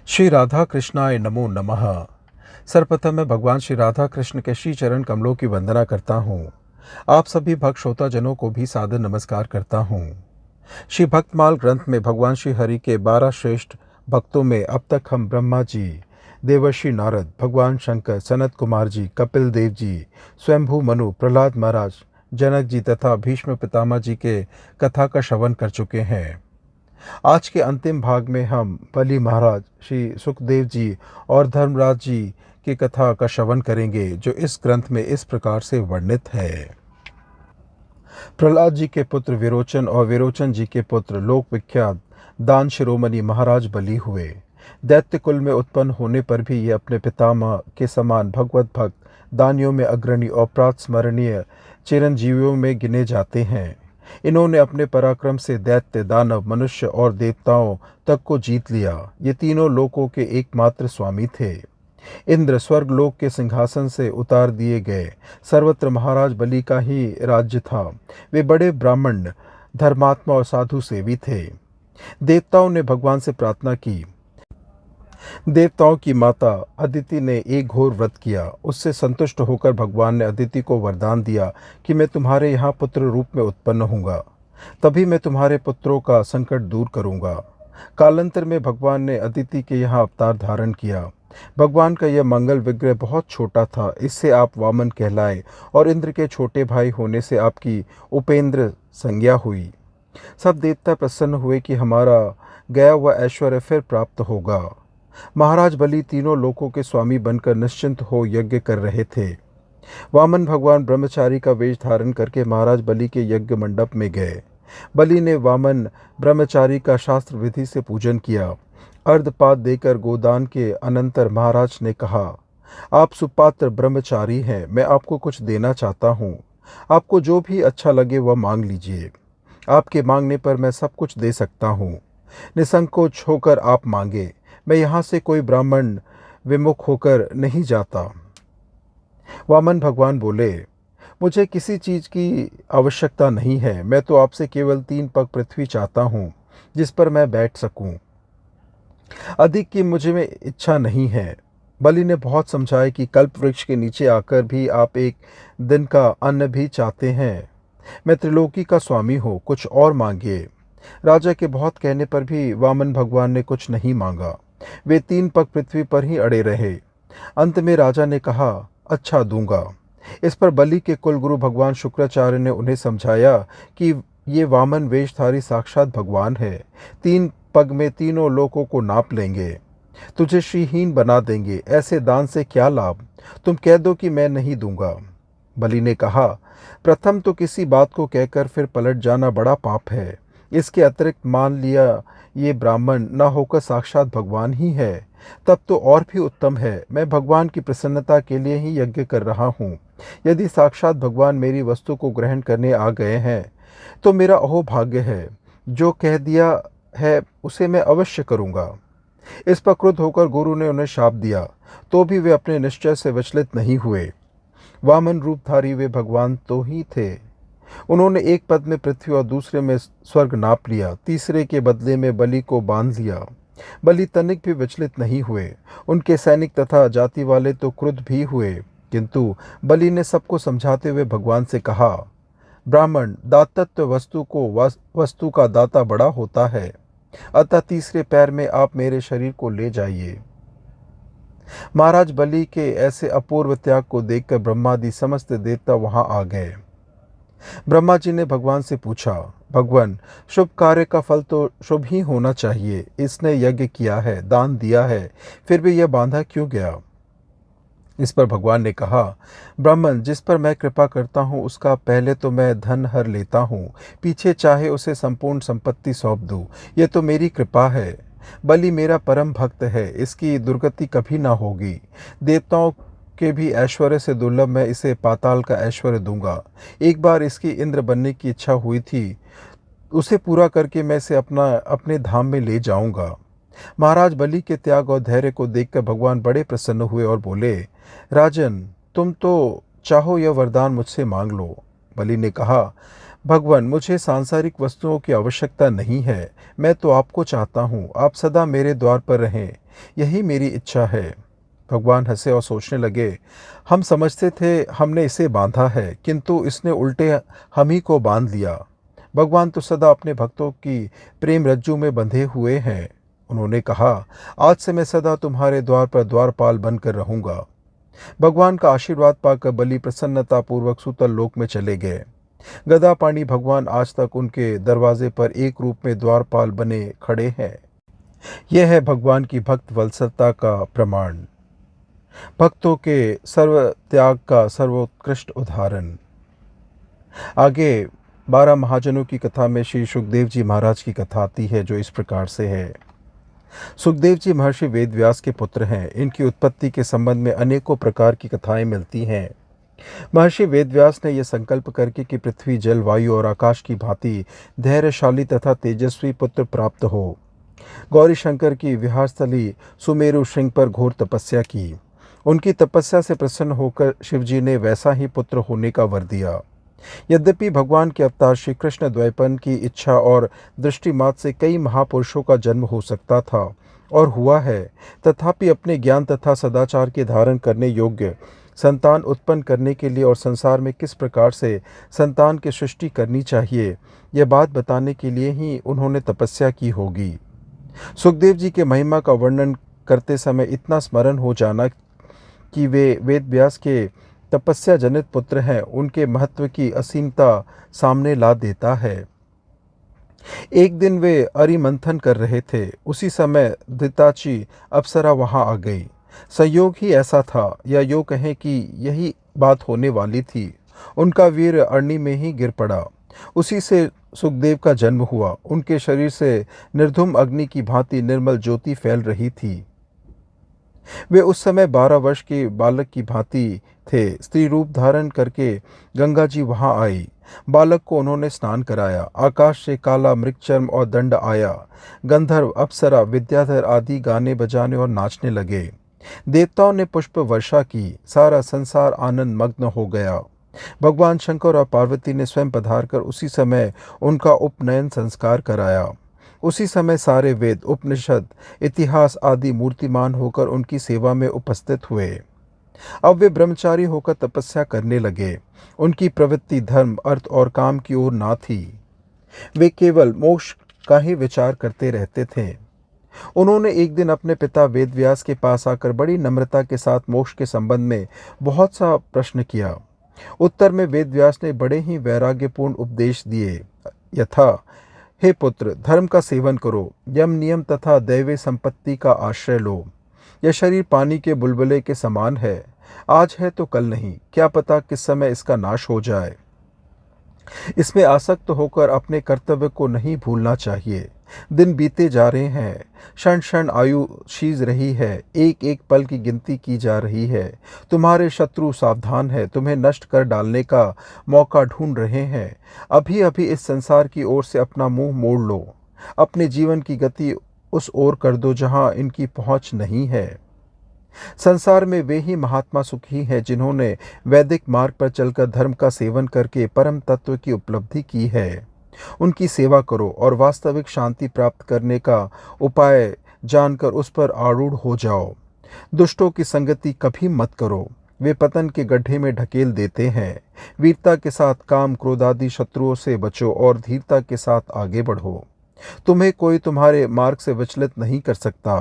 श्री राधा कृष्णाय नमो नमः। सर्वप्रथम मैं भगवान श्री राधा कृष्ण के श्री चरण कमलों की वंदना करता हूँ। आप सभी भक्त श्रोताजनों को भी सादर नमस्कार करता हूँ। श्री भक्तमाल ग्रंथ में भगवान श्री हरि के 12 श्रेष्ठ भक्तों में अब तक हम ब्रह्मा जी, देवर्षि नारद, भगवान शंकर, सनत कुमार जी, कपिल देव जी, स्वयंभू मनु, प्रहलाद महाराज, जनक जी तथा भीष्म पितामह जी के कथा का श्रवण कर चुके हैं। आज के अंतिम भाग में हम बलि महाराज, श्री सुखदेव जी और धर्मराज जी की कथा का श्रवण करेंगे, जो इस ग्रंथ में इस प्रकार से वर्णित है। प्रहलाद जी के पुत्र विरोचन और विरोचन जी के पुत्र लोक विख्यात दान शिरोमणि महाराज बलि हुए। दैत्य कुल में उत्पन्न होने पर भी ये अपने पितामह के समान भगवत भक्त, दानियों में अग्रणी और प्रातस्मरणीय चिरंजीवियों में गिने जाते हैं। इन्होंने अपने पराक्रम से दैत्य, दानव, मनुष्य और देवताओं तक को जीत लिया। ये तीनों लोकों के एकमात्र स्वामी थे। इंद्र स्वर्गलोक के सिंहासन से उतार दिए गए। सर्वत्र महाराज बलि का ही राज्य था। वे बड़े ब्राह्मण, धर्मात्मा और साधु सेवी थे। देवताओं ने भगवान से प्रार्थना की। देवताओं की माता अदिति ने एक घोर व्रत किया। उससे संतुष्ट होकर भगवान ने अदिति को वरदान दिया कि मैं तुम्हारे यहाँ पुत्र रूप में उत्पन्न होऊंगा, तभी मैं तुम्हारे पुत्रों का संकट दूर करूंगा। कालांतर में भगवान ने अदिति के यहाँ अवतार धारण किया। भगवान का यह मंगल विग्रह बहुत छोटा था, इससे आप वामन कहलाए और इंद्र के छोटे भाई होने से आपकी उपेंद्र संज्ञा हुई। सब देवता प्रसन्न हुए कि हमारा गया हुआ ऐश्वर्य फिर प्राप्त होगा। महाराज बलि तीनों लोकों के स्वामी बनकर निश्चिंत हो यज्ञ कर रहे थे। वामन भगवान ब्रह्मचारी का वेश धारण करके महाराज बलि के यज्ञ मंडप में गए। बलि ने वामन ब्रह्मचारी का शास्त्र विधि से पूजन किया। अर्धपाद देकर गोदान के अनंतर महाराज ने कहा, आप सुपात्र ब्रह्मचारी हैं, मैं आपको कुछ देना चाहता हूँ। आपको जो भी अच्छा लगे वह मांग लीजिए। आपके मांगने पर मैं सब कुछ दे सकता हूँ। निसंकोच होकर आप मांगे। मैं यहाँ से कोई ब्राह्मण विमुख होकर नहीं जाता। वामन भगवान बोले, मुझे किसी चीज की आवश्यकता नहीं है। मैं तो आपसे केवल 3 पग पृथ्वी चाहता हूँ, जिस पर मैं बैठ सकूं। अधिक की मुझे में इच्छा नहीं है। बलि ने बहुत समझाया कि कल्प वृक्ष के नीचे आकर भी आप एक दिन का अन्न भी चाहते हैं। मैं त्रिलोकी का स्वामी हूँ, कुछ और मांगिए। राजा के बहुत कहने पर भी वामन भगवान ने कुछ नहीं मांगा। वे 3 पग पृथ्वी पर ही अड़े रहे। अंत में राजा ने कहा, अच्छा दूंगा। इस पर बलि के कुलगुरु भगवान शुक्राचार्य ने उन्हें समझाया कि ये वामन वेशधारी साक्षात भगवान है। 3 पग में तीनों लोकों को नाप लेंगे, तुझे श्रीहीन बना देंगे। ऐसे दान से क्या लाभ? तुम कह दो कि मैं नहीं दूंगा। बलि ने कहा, प्रथम तो किसी बात को कहकर फिर पलट जाना बड़ा पाप है। इसके अतिरिक्त मान लिया ये ब्राह्मण न होकर साक्षात भगवान ही है, तब तो और भी उत्तम है। मैं भगवान की प्रसन्नता के लिए ही यज्ञ कर रहा हूँ। यदि साक्षात भगवान मेरी वस्तु को ग्रहण करने आ गए हैं तो मेरा अहोभाग्य है। जो कह दिया है उसे मैं अवश्य करूँगा। इस पर क्रुद्ध होकर गुरु ने उन्हें शाप दिया, तो भी वे अपने निश्चय से विचलित नहीं हुए। वामन रूपधारी वे भगवान तो ही थे। उन्होंने एक पद में पृथ्वी और दूसरे में स्वर्ग नाप लिया। तीसरे के बदले में बलि को बांध लिया। बलि तनिक भी विचलित नहीं हुए। उनके सैनिक तथा जाति वाले तो क्रुद्ध भी हुए, किंतु बलि ने सबको समझाते हुए भगवान से कहा, ब्राह्मण दातत्व वस्तु का दाता बड़ा होता है, अतः तीसरे पैर में आप मेरे शरीर को ले जाइए। महाराज बलि के ऐसे अपूर्व त्याग को देखकर ब्रह्मादि समस्त देवता वहां आ गए। ब्रह्मा जी ने भगवान से पूछा, भगवान, शुभ कार्य का फल तो शुभ ही होना चाहिए। इसने यज्ञ किया है, दान दिया है, फिर भी यह बांधा क्यों गया? इस पर भगवान ने कहा, ब्राह्मण, जिस पर मैं कृपा करता हूँ उसका पहले तो मैं धन हर लेता हूँ, पीछे चाहे उसे संपूर्ण संपत्ति सौंप दूँ। यह तो मेरी कृपा है। बलि मेरा परम भक्त है, इसकी दुर्गति कभी ना होगी। देवताओं के भी ऐश्वर्य से दुर्लभ मैं इसे पाताल का ऐश्वर्य दूंगा। एक बार इसकी इंद्र बनने की इच्छा हुई थी, उसे पूरा करके मैं इसे अपने धाम में ले जाऊंगा। महाराज बलि के त्याग और धैर्य को देखकर भगवान बड़े प्रसन्न हुए और बोले, राजन, तुम तो चाहो यह वरदान मुझसे मांग लो। बलि ने कहा, भगवान, मुझे सांसारिक वस्तुओं की आवश्यकता नहीं है। मैं तो आपको चाहता हूँ, आप सदा मेरे द्वार पर रहें। यही मेरी इच्छा है। भगवान हंसे और सोचने लगे, हम समझते थे हमने इसे बांधा है, किंतु इसने उल्टे हम ही को बांध लिया। भगवान तो सदा अपने भक्तों की प्रेम रज्जू में बंधे हुए हैं। उन्होंने कहा, आज से मैं सदा तुम्हारे द्वार पर द्वारपाल बनकर रहूंगा। भगवान का आशीर्वाद पाकर बलि प्रसन्नता पूर्वक सूतल लोक में चले गए। गदा पाणी भगवान आज तक उनके दरवाजे पर एक रूप में द्वारपाल बने खड़े हैं। यह है भगवान की भक्त वत्सलता का प्रमाण, भक्तों के सर्व त्याग का सर्वोत्कृष्ट उदाहरण। आगे 12 महाजनों की कथा में श्री सुखदेव जी महाराज की कथा आती है, जो इस प्रकार से है। सुखदेव जी महर्षि वेदव्यास के पुत्र हैं। इनकी उत्पत्ति के संबंध में अनेकों प्रकार की कथाएं मिलती हैं। महर्षि वेदव्यास ने यह संकल्प करके कि पृथ्वी, जल, वायु और आकाश की भांति धैर्यशाली तथा तेजस्वी पुत्र प्राप्त हो, गौरी शंकर की विहारस्थली सुमेरु श्रृंग पर घोर तपस्या की। उनकी तपस्या से प्रसन्न होकर शिवजी ने वैसा ही पुत्र होने का वर दिया। यद्यपि भगवान के अवतार श्री कृष्ण द्वैपायन की इच्छा और दृष्टि मात्र से कई महापुरुषों का जन्म हो सकता था और हुआ है, तथापि अपने ज्ञान तथा सदाचार के धारण करने योग्य संतान उत्पन्न करने के लिए और संसार में किस प्रकार से संतान की सृष्टि करनी चाहिए, यह बात बताने के लिए ही उन्होंने तपस्या की होगी। सुखदेव जी के महिमा का वर्णन करते समय इतना स्मरण हो जाना कि वे वेदव्यास के तपस्या जनित पुत्र हैं, उनके महत्व की असीमता सामने ला देता है। एक दिन वे अरिमंथन कर रहे थे। उसी समय धृताची अप्सरा वहां आ गई। संयोग ही ऐसा था, या यूं कहें कि यही बात होने वाली थी। उनका वीर अरणी में ही गिर पड़ा। उसी से सुखदेव का जन्म हुआ। उनके शरीर से निर्धूम अग्नि की भांति निर्मल ज्योति फैल रही थी। वे उस समय 12 वर्ष के बालक की भांति थे। स्त्री रूप धारण करके गंगा जी वहां आई। बालक को उन्होंने स्नान कराया। आकाश से काला मृगचर्म और दंड आया। गंधर्व, अप्सरा, विद्याधर आदि गाने बजाने और नाचने लगे। देवताओं ने पुष्प वर्षा की। सारा संसार आनंद मग्न हो गया। भगवान शंकर और पार्वती ने स्वयं पधारकर उसी समय उनका उपनयन संस्कार कराया। उसी समय सारे वेद, उपनिषद, इतिहास आदि मूर्तिमान होकर उनकी सेवा में उपस्थित हुए। अब वे ब्रह्मचारी होकर तपस्या करने लगे। उनकी प्रवृत्ति धर्म, अर्थ और काम की ओर ना थी। वे केवल मोक्ष का ही विचार करते रहते थे। उन्होंने एक दिन अपने पिता वेदव्यास के पास आकर बड़ी नम्रता के साथ मोक्ष के संबंध में बहुत सा प्रश्न किया। उत्तर में वेदव्यास ने बड़े ही वैराग्यपूर्ण उपदेश दिए। यथा, हे पुत्र, धर्म का सेवन करो, यम नियम तथा दैवी संपत्ति का आश्रय लो। यह शरीर पानी के बुलबुले के समान है। आज है तो कल नहीं, क्या पता किस समय इसका नाश हो जाए। इसमें आसक्त होकर अपने कर्तव्य को नहीं भूलना चाहिए। दिन बीते जा रहे हैं, क्षण क्षण आयु शीज रही है, एक एक पल की गिनती की जा रही है। तुम्हारे शत्रु सावधान है, तुम्हें नष्ट कर डालने का मौका ढूंढ रहे हैं। अभी अभी इस संसार की ओर से अपना मुंह मोड़ लो। अपने जीवन की गति उस ओर कर दो जहां इनकी पहुंच नहीं है। संसार में वे ही महात्मा सुखी हैं जिन्होंने वैदिक मार्ग पर चलकर धर्म का सेवन करके परम तत्व की उपलब्धि की है। उनकी सेवा करो और वास्तविक शांति प्राप्त करने का उपाय जानकर उस पर आरूढ़ हो जाओ। दुष्टों की संगति कभी मत करो, वे पतन के गड्ढे में ढकेल देते हैं। वीरता के साथ काम, क्रोध आदि शत्रुओं से बचो और धीरता के साथ आगे बढ़ो। तुम्हें कोई तुम्हारे मार्ग से विचलित नहीं कर सकता।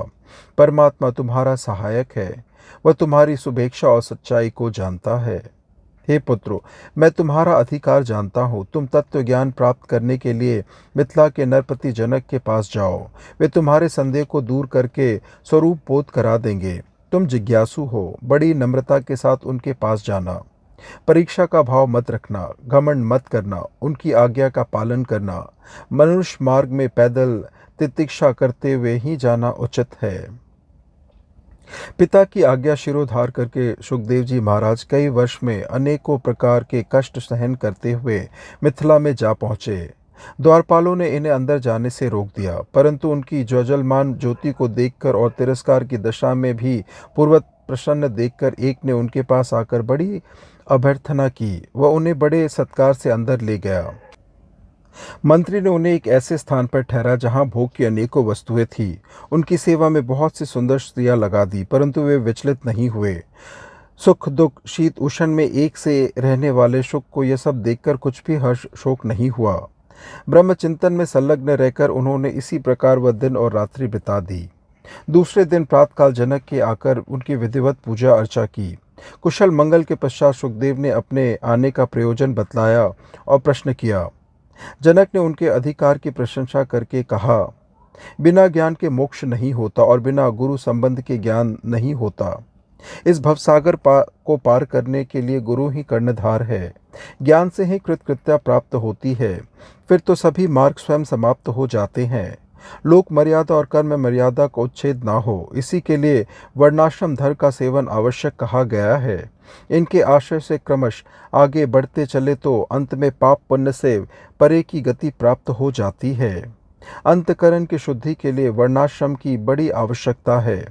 परमात्मा तुम्हारा सहायक है। वह तुम्हारी शुभेच्छा और सच्चाई को जानता है। हे पुत्रो, मैं तुम्हारा अधिकार जानता हूँ। तुम तत्व ज्ञान प्राप्त करने के लिए मिथिला के नरपति जनक के पास जाओ। वे तुम्हारे संदेह को दूर करके स्वरूप बोध करा देंगे। तुम जिज्ञासु हो, बड़ी नम्रता के साथ उनके पास जाना। परीक्षा का भाव मत रखना, घमंड मत करना, उनकी आज्ञा का पालन करना। मनुष्य मार्ग में पैदल तितिक्षा करते हुए ही जाना उचित है। पिता की आज्ञा शिरोधार करके सुखदेव जी महाराज कई वर्ष में अनेकों प्रकार के कष्ट सहन करते हुए मिथिला में जा पहुँचे। द्वारपालों ने इन्हें अंदर जाने से रोक दिया, परंतु उनकी ज्वलमान ज्योति को देखकर और तिरस्कार की दशा में भी पूर्वत प्रसन्न देखकर एक ने उनके पास आकर बड़ी अभ्यर्थना की। वह उन्हें बड़े सत्कार से अंदर ले गया। मंत्री ने उन्हें एक ऐसे स्थान पर ठहरा जहां भोग की अनेकों वस्तुएं थीं। उनकी सेवा में बहुत सी सुंदर स्त्रियां लगा दी, परंतु वे विचलित नहीं हुए। सुख दुख शीत उष्ण में एक से रहने वाले शुक को यह सब देखकर कुछ भी हर्ष शोक नहीं हुआ। ब्रह्म चिंतन में संलग्न रहकर उन्होंने इसी प्रकार वह दिन और रात्रि बिता दी। दूसरे दिन प्रातःकाल जनक के आकर उनकी विधिवत पूजा अर्चा की। कुशल मंगल के पश्चात सुखदेव ने अपने आने का प्रयोजन बतलाया और प्रश्न किया। जनक ने उनके अधिकार की प्रशंसा करके कहा, बिना ज्ञान के मोक्ष नहीं होता और बिना गुरु संबंध के ज्ञान नहीं होता। इस भवसागर को पार करने के लिए गुरु ही कर्णधार है। ज्ञान से ही कृतकृत्या प्राप्त होती है, फिर तो सभी मार्ग स्वयं समाप्त हो जाते हैं। लोक मर्यादा और कर्म मर्यादा का उच्छेद ना हो, इसी के लिए वर्णाश्रम धर्म का सेवन आवश्यक कहा गया है। इनके आश्रय से क्रमश आगे बढ़ते चले तो अंत में पाप पुण्य से परे की गति प्राप्त हो जाती है। अंतकरण की शुद्धि के लिए वर्णाश्रम की बड़ी आवश्यकता है।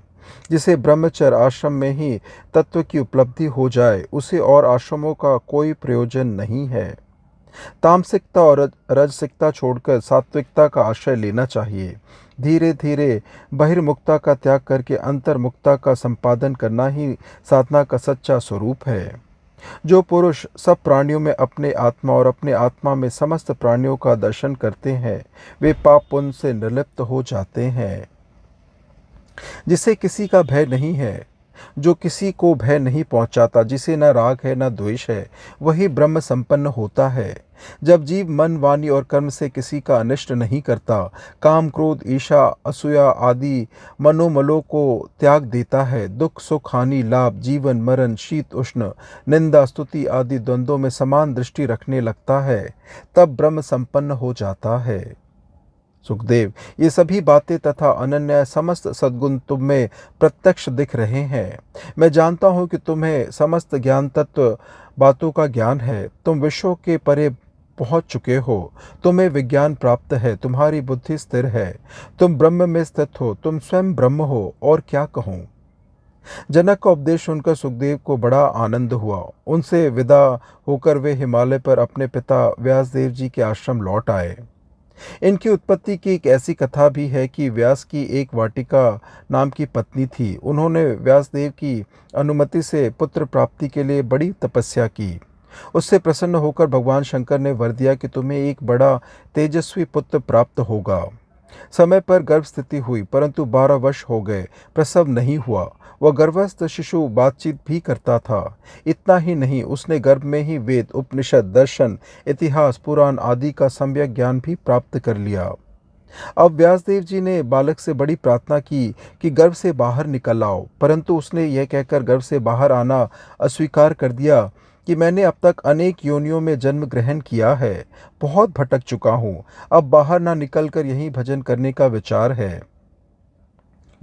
जिसे ब्रह्मचर्य आश्रम में ही तत्व की उपलब्धि हो जाए, उसे और आश्रमों का कोई प्रयोजन नहीं है। तामसिकता और रजसिकता छोड़कर सात्विकता का आश्रय लेना चाहिए। धीरे धीरे बहिर्मुखता का त्याग करके अंतर्मुखता का संपादन करना ही साधना का सच्चा स्वरूप है। जो पुरुष सब प्राणियों में अपने आत्मा और अपने आत्मा में समस्त प्राणियों का दर्शन करते हैं, वे पाप पुण्य से निर्लिप्त हो जाते हैं। जिसे किसी का भय नहीं है, जो किसी को भय नहीं पहुंचाता, जिसे न राग है न द्वेष है, वही ब्रह्म संपन्न होता है। जब जीव मन वाणी और कर्म से किसी का अनिष्ट नहीं करता, काम क्रोध ईर्ष्या असूया आदि मनोमलों को त्याग देता है, दुख सुख हानि लाभ जीवन मरण शीत उष्ण निंदा स्तुति आदि द्वंद्वों में समान दृष्टि रखने लगता है, तब ब्रह्म संपन्न हो जाता है। सुखदेव, ये सभी बातें तथा अनन्य समस्त सद्गुण तुम में प्रत्यक्ष दिख रहे हैं। मैं जानता हूँ कि तुम्हें समस्त ज्ञान तत्व बातों का ज्ञान है। तुम विश्व के परे पहुँच चुके हो। तुम्हें विज्ञान प्राप्त है। तुम्हारी बुद्धि स्थिर है। तुम ब्रह्म में स्थित हो। तुम स्वयं ब्रह्म हो, और क्या कहूँ। जनक का उपदेश सुनकर सुखदेव को बड़ा आनंद हुआ। उनसे विदा होकर वे हिमालय पर अपने पिता व्यासदेव जी के आश्रम लौट आए। इनकी उत्पत्ति की एक ऐसी कथा भी है कि व्यास की एक वाटिका नाम की पत्नी थी। उन्होंने व्यासदेव की अनुमति से पुत्र प्राप्ति के लिए बड़ी तपस्या की। उससे प्रसन्न होकर भगवान शंकर ने वर दिया कि तुम्हें एक बड़ा तेजस्वी पुत्र प्राप्त होगा। समय पर गर्भ स्थिति हुई, परंतु 12 वर्ष हो गए, प्रसव नहीं हुआ। वह गर्भस्थ शिशु बातचीत भी करता था। इतना ही नहीं, उसने गर्भ में ही वेद उपनिषद दर्शन इतिहास पुराण आदि का सम्यक ज्ञान भी प्राप्त कर लिया। अब व्यासदेव जी ने बालक से बड़ी प्रार्थना की कि गर्भ से बाहर निकल आओ, परंतु उसने यह कहकर गर्भ से बाहर आना अस्वीकार कर दिया कि मैंने अब तक अनेक योनियों में जन्म ग्रहण किया है, बहुत भटक चुका हूँ, अब बाहर ना निकलकर यहीं भजन करने का विचार है।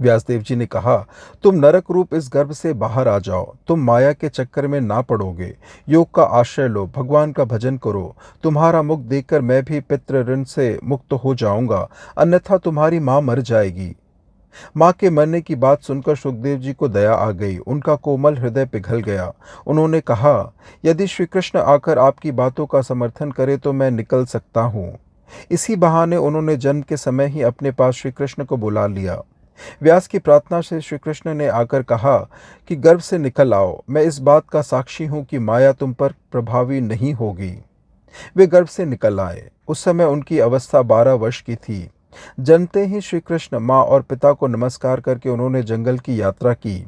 व्यासदेव जी ने कहा, तुम नरक रूप इस गर्भ से बाहर आ जाओ। तुम माया के चक्कर में ना पड़ोगे। योग का आश्रय लो, भगवान का भजन करो। तुम्हारा मुख देखकर मैं भी पितृ ऋण से मुक्त हो जाऊंगा, अन्यथा तुम्हारी माँ मर जाएगी। माँ के मरने की बात सुनकर सुखदेव जी को दया आ गई। उनका कोमल हृदय पिघल गया। उन्होंने कहा, यदि श्री कृष्ण आकर आपकी बातों का समर्थन करे तो मैं निकल सकता हूँ। इसी बहाने उन्होंने जन्म के समय ही अपने पास श्री कृष्ण को बुला लिया। व्यास की प्रार्थना से श्री कृष्ण ने आकर कहा कि गर्भ से निकल आओ। मैं इस बात का साक्षी हूँ कि माया तुम पर प्रभावी नहीं होगी। वे गर्भ से निकल आए। उस समय उनकी अवस्था 12 वर्ष की थी। जनते ही श्री कृष्ण माँ और पिता को नमस्कार करके उन्होंने जंगल की यात्रा की।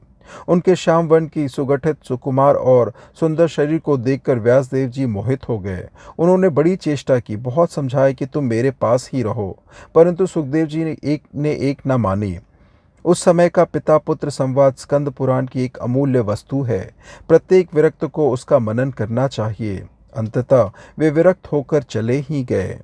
उनके श्याम वर्ण की सुगठित सुकुमार और सुंदर शरीर को देखकर व्यासदेव जी मोहित हो गए। उन्होंने बड़ी चेष्टा की, बहुत समझाया कि तुम मेरे पास ही रहो, परंतु सुखदेव जी ने एक न मानी। उस समय का पिता पुत्र संवाद स्कंद पुराण की एक अमूल्य वस्तु है। प्रत्येक विरक्त को उसका मनन करना चाहिए। अंततः वे विरक्त होकर चले ही गए।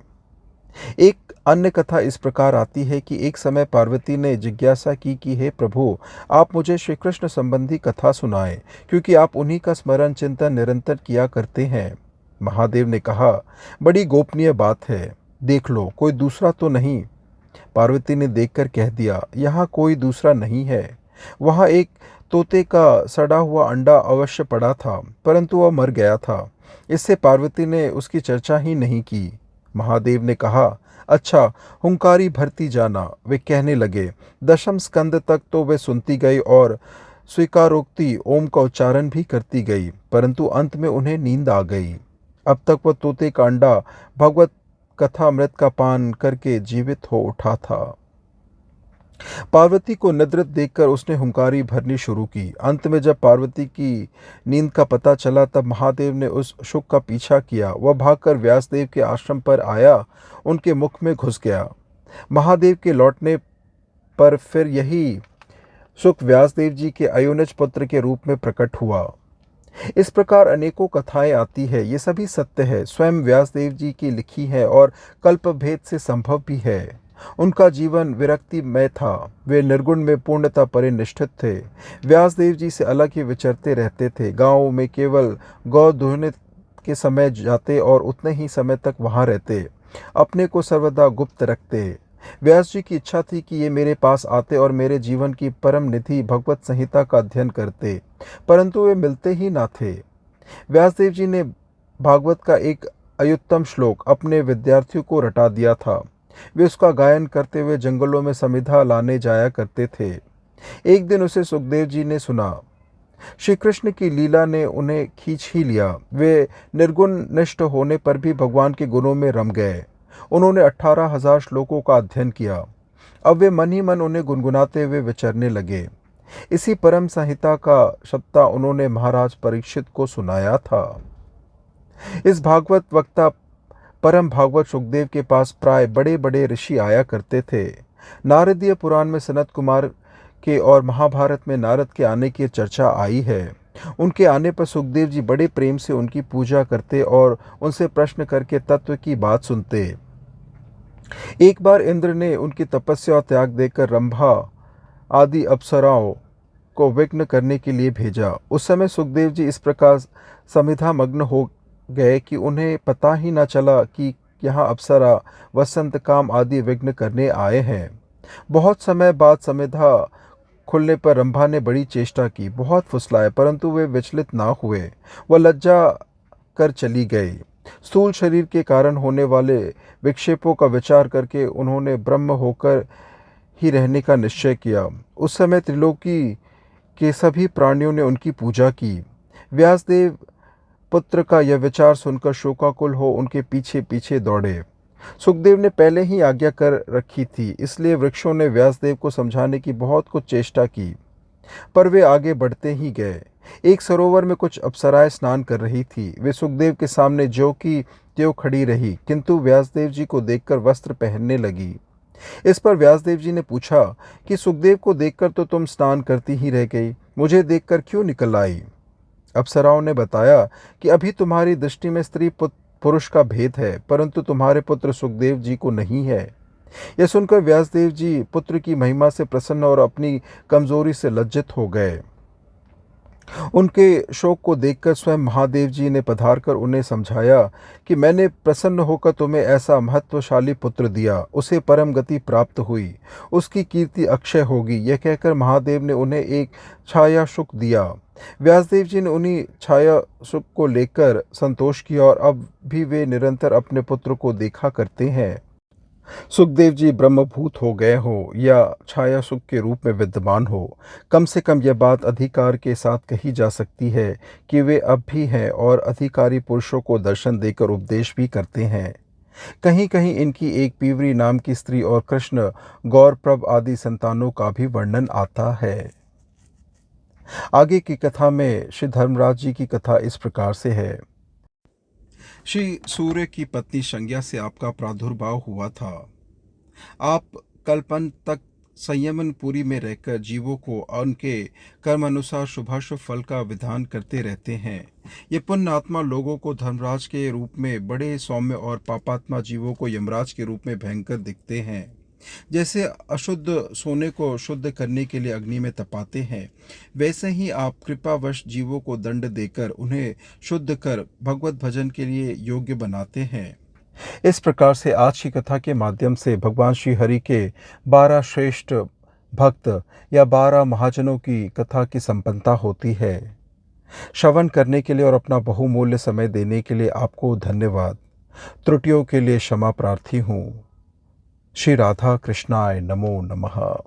एक अन्य कथा इस प्रकार आती है कि एक समय पार्वती ने जिज्ञासा की कि हे प्रभु, आप मुझे श्री कृष्ण संबंधी कथा सुनाएं, क्योंकि आप उन्हीं का स्मरण चिंतन निरंतर किया करते हैं। महादेव ने कहा, बड़ी गोपनीय बात है, देख लो, कोई दूसरा तो नहीं। पार्वती ने देखकर कह दिया, यहाँ कोई दूसरा नहीं है। वहाँ एक तोते का सड़ा हुआ अंडा अवश्य पड़ा था, परंतु वह मर गया था। इससे पार्वती ने उसकी चर्चा ही नहीं की। महादेव ने कहा, अच्छा, हुंकारी भरती जाना। वे कहने लगे। दशम स्कंद तक तो वे सुनती गई और स्वीकारोक्ति ओम का उच्चारण भी करती गई, परंतु अंत में उन्हें नींद आ गई। अब तक वह तोते का अंडा भगवत कथामृत का पान करके जीवित हो उठा था। पार्वती को निद्रित देखकर उसने हुंकारी भरनी शुरू की। अंत में जब पार्वती की नींद का पता चला, तब महादेव ने उस शुक का पीछा किया। वह भागकर व्यासदेव के आश्रम पर आया, उनके मुख में घुस गया। महादेव के लौटने पर फिर यही शुक व्यासदेव जी के अयोनिज पुत्र के रूप में प्रकट हुआ। इस प्रकार अनेकों कथाएं आती है। ये सभी सत्य है, स्वयं व्यासदेव जी की लिखी है और कल्प भेद से संभव भी है। उनका जीवन विरक्तिमय था। वे निर्गुण में पूर्णता परिनिष्ठित थे। व्यासदेव जी से अलग ही विचरते रहते थे। गाँव में केवल गौ दुहने के समय जाते और उतने ही समय तक वहाँ रहते। अपने को सर्वदा गुप्त रखते। व्यास जी की इच्छा थी कि ये मेरे पास आते और मेरे जीवन की परम निधि भगवत संहिता का अध्ययन करते, परंतु वे मिलते ही ना थे। व्यासदेव जी ने भागवत का एक अत्युत्तम श्लोक अपने विद्यार्थियों को रटा दिया था। वे उसका गायन करते हुए जंगलों में समिधा लाने जाया करते थे। एक दिन उसे सुखदेव जी ने सुना। श्री कृष्ण की लीला ने उन्हें खींच ही लिया। वे निर्गुण निष्ठ होने पर भी भगवान के गुणों में रम गए। उन्होंने 18,000 श्लोकों का अध्ययन किया। अब वे मन ही मन उन्हें गुनगुनाते हुए विचरने लगे। इसी परम संहिता का सप्ताह उन्होंने महाराज परीक्षित को सुनाया था। इस भागवत वक्ता परम भागवत सुखदेव के पास प्राय बड़े बड़े ऋषि आया करते थे। नारदीय पुराण में सनत कुमार के और महाभारत में नारद के आने की चर्चा आई है। उनके आने पर सुखदेव जी बड़े प्रेम से उनकी पूजा करते और उनसे प्रश्न करके तत्व की बात सुनते। एक बार इंद्र ने उनकी तपस्या और त्याग देकर रंभा आदि अप्सराओं को विघ्न करने के लिए भेजा। उस समय सुखदेव जी इस प्रकार समिधा मग्न हो गए कि उन्हें पता ही न चला कि यहाँ अप्सरा वसंत काम आदि विघ्न करने आए हैं। बहुत समय बाद समिधा खुलने पर रंभा ने बड़ी चेष्टा की, बहुत फुसलाए, परंतु वे विचलित ना हुए। वह लज्जा कर चली गई। स्थूल शरीर के कारण होने वाले विक्षेपों का विचार करके उन्होंने ब्रह्म होकर ही रहने का निश्चय किया। उस समय त्रिलोकी के सभी प्राणियों ने उनकी पूजा की। व्यासदेव पुत्र का यह विचार सुनकर शोकाकुल हो उनके पीछे पीछे दौड़े। सुखदेव ने पहले ही आज्ञा कर रखी थी, इसलिए वृक्षों ने व्यासदेव को समझाने की बहुत कुछ चेष्टा की, पर वे आगे बढ़ते ही गए। एक सरोवर में कुछ अप्सराएं स्नान कर रही थी। वे सुखदेव के सामने ज्यों की त्यों खड़ी रही, किंतु व्यासदेव जी को देखकर वस्त्र पहनने लगी। इस पर व्यासदेव जी ने पूछा कि सुखदेव को देखकर तो तुम स्नान करती ही रह गई, मुझे देखकर क्यों निकल आई? अप्सराओं ने बताया कि अभी तुम्हारी दृष्टि में स्त्री पुरुष का भेद है, परंतु तुम्हारे पुत्र सुखदेव जी को नहीं है। यह सुनकर व्यासदेव जी पुत्र की महिमा से प्रसन्न और अपनी कमजोरी से लज्जित हो गए। उनके शोक को देखकर स्वयं महादेव जी ने पधारकर उन्हें समझाया कि मैंने प्रसन्न होकर तुम्हें ऐसा महत्वशाली पुत्र दिया, उसे परम गति प्राप्त हुई, उसकी कीर्ति अक्षय होगी। यह कहकर महादेव ने उन्हें एक छाया शुक दिया। व्यासदेव जी ने उन्हीं छाया शुक को लेकर संतोष किया और अब भी वे निरंतर अपने पुत्र को देखा करते हैं। सुखदेव जी ब्रह्मभूत हो गए हो या छाया सुख के रूप में विद्यमान हो, कम से कम यह बात अधिकार के साथ कही जा सकती है कि वे अब भी हैं और अधिकारी पुरुषों को दर्शन देकर उपदेश भी करते हैं। कहीं कहीं इनकी एक पीवरी नाम की स्त्री और कृष्ण गौरप्रभ आदि संतानों का भी वर्णन आता है। आगे की कथा में श्री धर्मराज जी की कथा इस प्रकार से है। श्री सूर्य की पत्नी संज्ञा से आपका प्रादुर्भाव हुआ था। आप कल्पन तक संयमनपुरी में रहकर जीवों को उनके कर्म अनुसार शुभाशुभ फल का विधान करते रहते हैं। ये पुण्य आत्मा लोगों को धर्मराज के रूप में बड़े सौम्य और पापात्मा जीवों को यमराज के रूप में भयंकर दिखते हैं। जैसे अशुद्ध सोने को शुद्ध करने के लिए अग्नि में तपाते हैं, वैसे ही आप कृपावश जीवों को दंड देकर उन्हें शुद्ध कर भगवत भजन के लिए योग्य बनाते हैं। इस प्रकार से आज की कथा के माध्यम से भगवान श्री हरि के 12 श्रेष्ठ भक्त या 12 महाजनों की कथा की संपन्नता होती है। श्रवण करने के लिए और अपना बहुमूल्य समय देने के लिए आपको धन्यवाद। त्रुटियों के लिए क्षमा प्रार्थी हूँ। श्री राधा कृष्णाय नमो नमः।